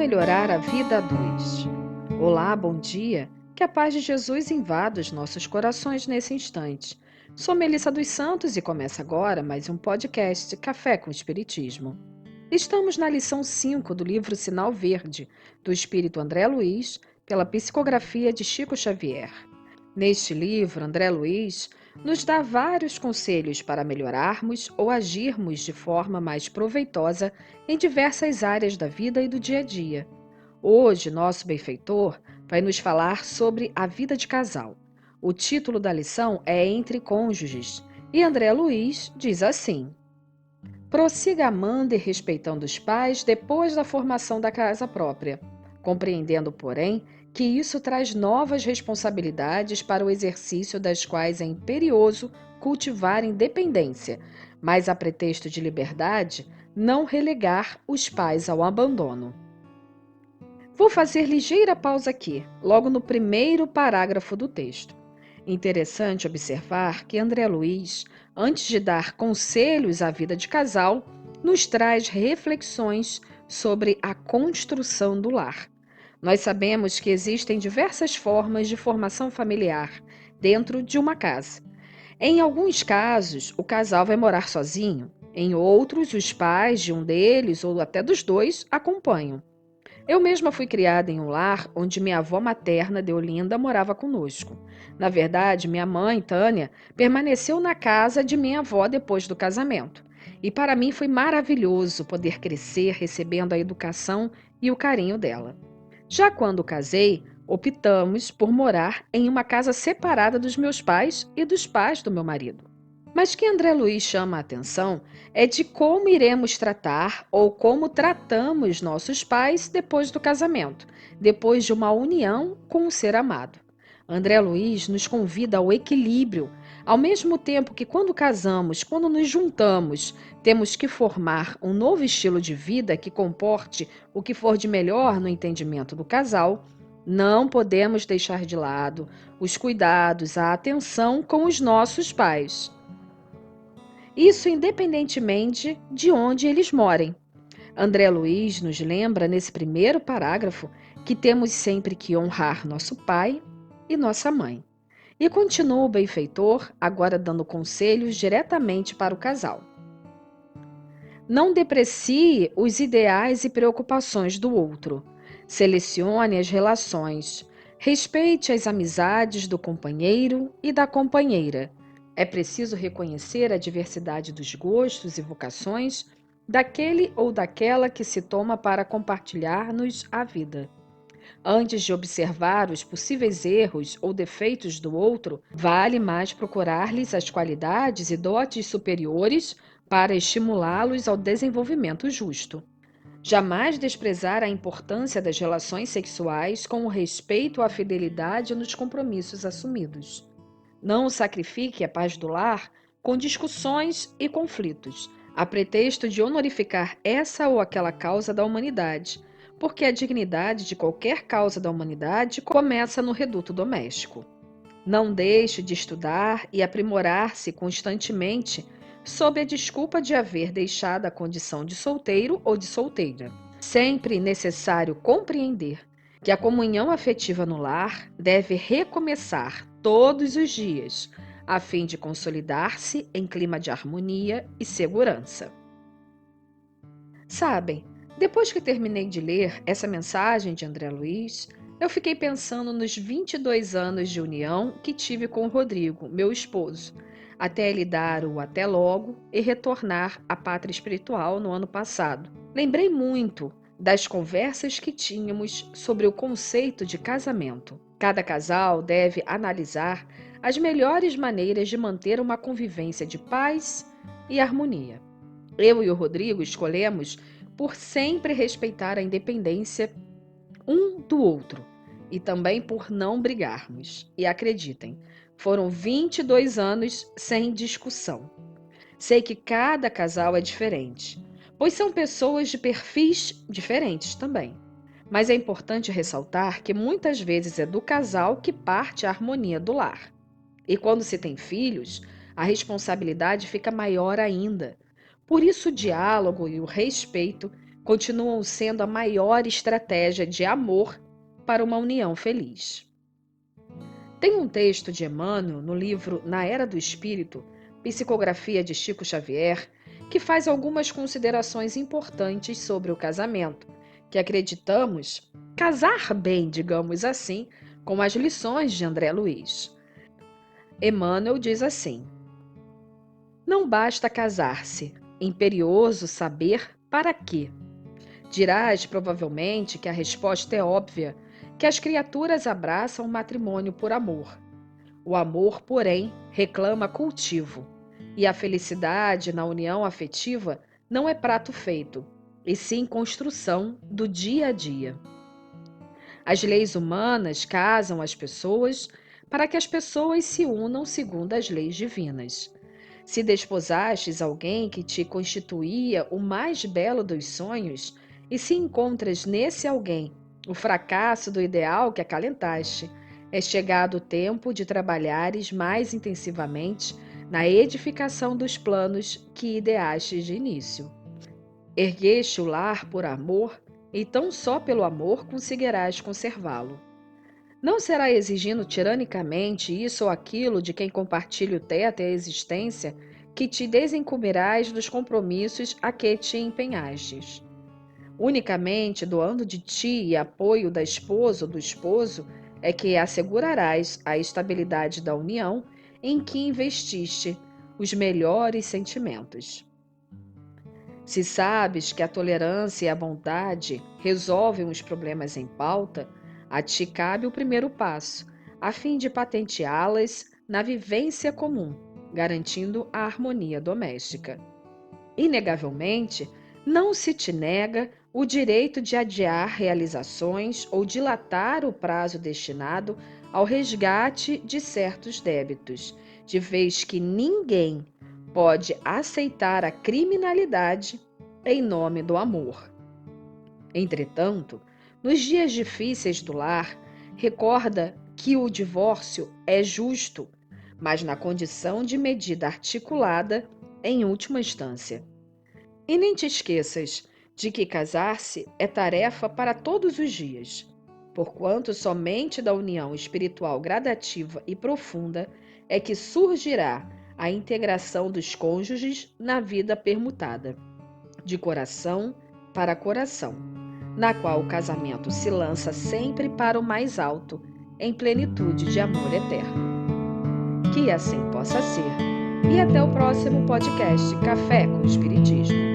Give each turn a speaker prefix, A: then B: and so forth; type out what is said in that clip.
A: melhorar a vida a dois. Olá, bom dia. Que a paz de Jesus invada os nossos corações nesse instante. Sou Melissa dos Santos e começa agora mais um podcast Café com Espiritismo. Estamos na lição 5 do livro Sinal Verde, do Espírito André Luiz, pela psicografia de Chico Xavier. Neste livro, André Luiz nos dá vários conselhos para melhorarmos ou agirmos de forma mais proveitosa em diversas áreas da vida e do dia a dia. Hoje, nosso benfeitor vai nos falar sobre a vida de casal. O título da lição é Entre Cônjuges e André Luiz diz assim: prossiga amando e respeitando os pais depois da formação da casa própria, compreendendo, porém, que isso traz novas responsabilidades para o exercício das quais é imperioso cultivar independência, mas a pretexto de liberdade, não relegar os pais ao abandono. Vou fazer ligeira pausa aqui, logo no primeiro parágrafo do texto. Interessante observar que André Luiz, antes de dar conselhos à vida de casal, nos traz reflexões sobre a construção do lar. Nós sabemos que existem diversas formas de formação familiar dentro de uma casa. Em alguns casos, o casal vai morar sozinho, em outros, os pais de um deles ou até dos dois acompanham. Eu mesma fui criada em um lar onde minha avó materna, Deolinda, morava conosco. Na verdade, minha mãe, Tânia, permaneceu na casa de minha avó depois do casamento. E para mim foi maravilhoso poder crescer recebendo a educação e o carinho dela. Já quando casei, optamos por morar em uma casa separada dos meus pais e dos pais do meu marido. Mas que André Luiz chama a atenção é de como iremos tratar ou como tratamos nossos pais depois do casamento, depois de uma união com o ser amado. André Luiz nos convida ao equilíbrio, ao mesmo tempo que quando casamos, quando nos juntamos, temos que formar um novo estilo de vida que comporte o que for de melhor no entendimento do casal, não podemos deixar de lado os cuidados, a atenção com os nossos pais. Isso independentemente de onde eles morem. André Luiz nos lembra nesse primeiro parágrafo que temos sempre que honrar nosso pai e nossa mãe. E continua o benfeitor, agora dando conselhos diretamente para o casal. Não deprecie os ideais e preocupações do outro. Selecione as relações. Respeite as amizades do companheiro e da companheira. É preciso reconhecer a diversidade dos gostos e vocações daquele ou daquela que se toma para compartilhar-nos a vida. Antes de observar os possíveis erros ou defeitos do outro, vale mais procurar-lhes as qualidades e dotes superiores para estimulá-los ao desenvolvimento justo. Jamais desprezar a importância das relações sexuais com o respeito à fidelidade nos compromissos assumidos. Não sacrifique a paz do lar com discussões e conflitos, a pretexto de honorificar essa ou aquela causa da humanidade, porque a dignidade de qualquer causa da humanidade começa no reduto doméstico. Não deixe de estudar e aprimorar-se constantemente sob a desculpa de haver deixado a condição de solteiro ou de solteira. Sempre necessário compreender que a comunhão afetiva no lar deve recomeçar todos os dias, a fim de consolidar-se em clima de harmonia e segurança. Sabem, depois que terminei de ler essa mensagem de André Luiz, eu fiquei pensando nos 22 anos de união que tive com o Rodrigo, meu esposo, até ele dar o até logo e retornar à pátria espiritual no ano passado. Lembrei muito das conversas que tínhamos sobre o conceito de casamento. Cada casal deve analisar as melhores maneiras de manter uma convivência de paz e harmonia. Eu e o Rodrigo escolhemos por sempre respeitar a independência um do outro e também por não brigarmos. E acreditem, foram 22 anos sem discussão. Sei que cada casal é diferente, pois são pessoas de perfis diferentes também. Mas é importante ressaltar que muitas vezes é do casal que parte a harmonia do lar. E quando se tem filhos, a responsabilidade fica maior ainda. Por isso, o diálogo e o respeito continuam sendo a maior estratégia de amor para uma união feliz. Tem um texto de Emmanuel no livro Na Era do Espírito, Psicografia de Chico Xavier, que faz algumas considerações importantes sobre o casamento, que acreditamos casar bem, digamos assim, com as lições de André Luiz. Emmanuel diz assim: não basta casar-se, imperioso saber para quê. Dirás provavelmente que a resposta é óbvia, que as criaturas abraçam o matrimônio por amor. O amor, porém, reclama cultivo, e a felicidade na união afetiva não é prato feito, e sim construção do dia a dia. As leis humanas casam as pessoas para que as pessoas se unam segundo as leis divinas. Se desposastes alguém que te constituía o mais belo dos sonhos, e se encontras nesse alguém o fracasso do ideal que acalentaste, é chegado o tempo de trabalhares mais intensivamente na edificação dos planos que ideastes de início. Ergueste o lar por amor, e tão só pelo amor conseguirás conservá-lo. Não será exigindo tiranicamente isso ou aquilo de quem compartilha o teto e a existência que te desincumbirás dos compromissos a que te empenhastes. Unicamente doando de ti e apoio da esposa ou do esposo é que assegurarás a estabilidade da união em que investiste os melhores sentimentos. Se sabes que a tolerância e a bondade resolvem os problemas em pauta, a ti cabe o primeiro passo, a fim de patenteá-las na vivência comum, garantindo a harmonia doméstica. Inegavelmente, não se te nega o direito de adiar realizações ou dilatar o prazo destinado ao resgate de certos débitos, de vez que ninguém pode aceitar a criminalidade em nome do amor. Entretanto, nos dias difíceis do lar, recorda que o divórcio é justo, mas na condição de medida articulada em última instância. E nem te esqueças de que casar-se é tarefa para todos os dias, porquanto somente da união espiritual gradativa e profunda é que surgirá a integração dos cônjuges na vida permutada, de coração para coração, na qual o casamento se lança sempre para o mais alto, em plenitude de amor eterno. Que assim possa ser. E até o próximo podcast Café com Espiritismo.